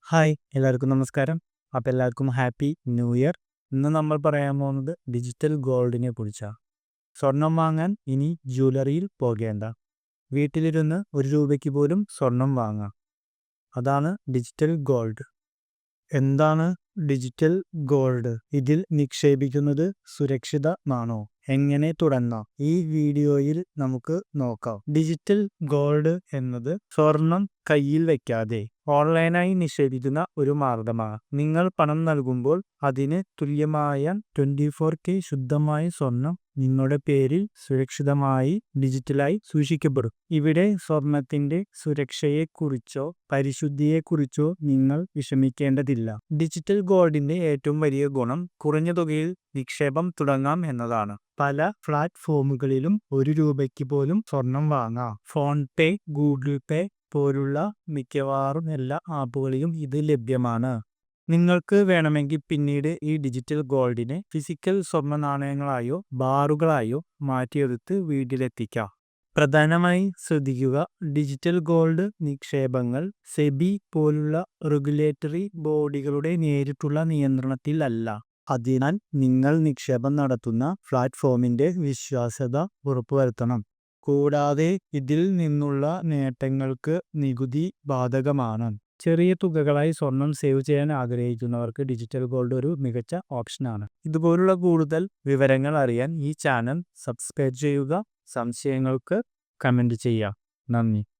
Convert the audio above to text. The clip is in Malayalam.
ഹായ് എല്ലാവർക്കും നമസ്കാരം. അപ്പോൾ എല്ലാവർക്കും ഹാപ്പി ന്യൂ ഇയർ. ഇന്ന് നമ്മൾ പറയാൻ പോകുന്നത് ഡിജിറ്റൽ ഗോൾഡിനെ കുറിച്ചാണ്. സ്വർണം വാങ്ങാൻ ഇനി ജ്വല്ലറിയിൽ പോകേണ്ട, വീട്ടിലിരുന്ന് ₹1 പോലും സ്വർണം വാങ്ങാം. അതാണ് ഡിജിറ്റൽ ഗോൾഡ്. എന്താണ് ഡിജിറ്റൽ ഗോൾഡ്? ഇതിൽ നിക്ഷേപിക്കുന്നത് സുരക്ഷിതമാണോ? എങ്ങനെ തുടങ്ങാം? ഈ വീഡിയോയിൽ നമുക്ക് നോക്കാം. ഡിജിറ്റൽ ഗോൾഡ് എന്നത് സ്വർണം കയ്യിൽ വെക്കാതെ ഓൺലൈനായി നിക്ഷേപിക്കുന്ന ഒരു മാർഗമാണ്. നിങ്ങൾ പണം നൽകുമ്പോൾ അതിന് തുല്യമായ 24K ശുദ്ധമായ സ്വർണം നിങ്ങളുടെ പേരിൽ സുരക്ഷിതമായി ഡിജിറ്റലായി സൂക്ഷിക്കപ്പെടും. ഇവിടെ സ്വർണത്തിന്റെ സുരക്ഷയെക്കുറിച്ചോ പരിശുദ്ധിയെക്കുറിച്ചോ നിങ്ങൾ വിഷമിക്കേണ്ടതില്ല. ഡിജിറ്റൽ ഗോൾഡിന്റെ ഏറ്റവും വലിയ ഗുണം കുറഞ്ഞ തുകയിൽ നിക്ഷേപം തുടങ്ങാം എന്നതാണ്. പല പ്ലാറ്റ്ഫോമുകളിലും ₹1 പോലും സ്വർണം വാങ്ങാം. ഫോൺ പേ, ഗൂഗിൾ പേ പോലുള്ള മിക്കവാറും എല്ലാ ആപ്പുകളിലും ഇത് ലഭ്യമാണ്. നിങ്ങൾക്ക് വേണമെങ്കിൽ പിന്നീട് ഈ ഡിജിറ്റൽ ഗോൾഡിനെ ഫിസിക്കൽ സ്വർണ്ണ നാണയങ്ങളായോ ബാറുകളായോ മാറ്റിയെടുത്ത് വീട്ടിലെത്തിക്കാം. പ്രധാനമായി ശ്രദ്ധിക്കുക, ഡിജിറ്റൽ ഗോൾഡ് നിക്ഷേപങ്ങൾ സെബി പോലുള്ള റെഗുലേറ്ററി ബോഡികളുടെ നേരിട്ടുള്ള നിയന്ത്രണത്തിൽ അല്ല. അതിനാൽ നിങ്ങൾ നിക്ഷേപം നടത്തുന്ന പ്ലാറ്റ്ഫോമിന്റെ വിശ്വാസ്യത ഉറപ്പുവരുത്തണം. കൂടാതെ ഇതിൽ നിന്നുള്ള നേട്ടങ്ങൾക്ക് നികുതി ബാധകമാണ്. ചെറിയ തുകകളായി സ്വർണം സേവ് ചെയ്യാൻ ആഗ്രഹിക്കുന്നവർക്ക് ഡിജിറ്റൽ ഗോൾഡ് ഒരു മികച്ച ഓപ്ഷനാണ്. ഇതുപോലുള്ള കൂടുതൽ വിവരങ്ങൾ അറിയാൻ ഈ ചാനൽ സബ്സ്ക്രൈബ് ചെയ്യുക. സംശയങ്ങൾക്ക് കമൻറ്റ് ചെയ്യുക. നന്ദി.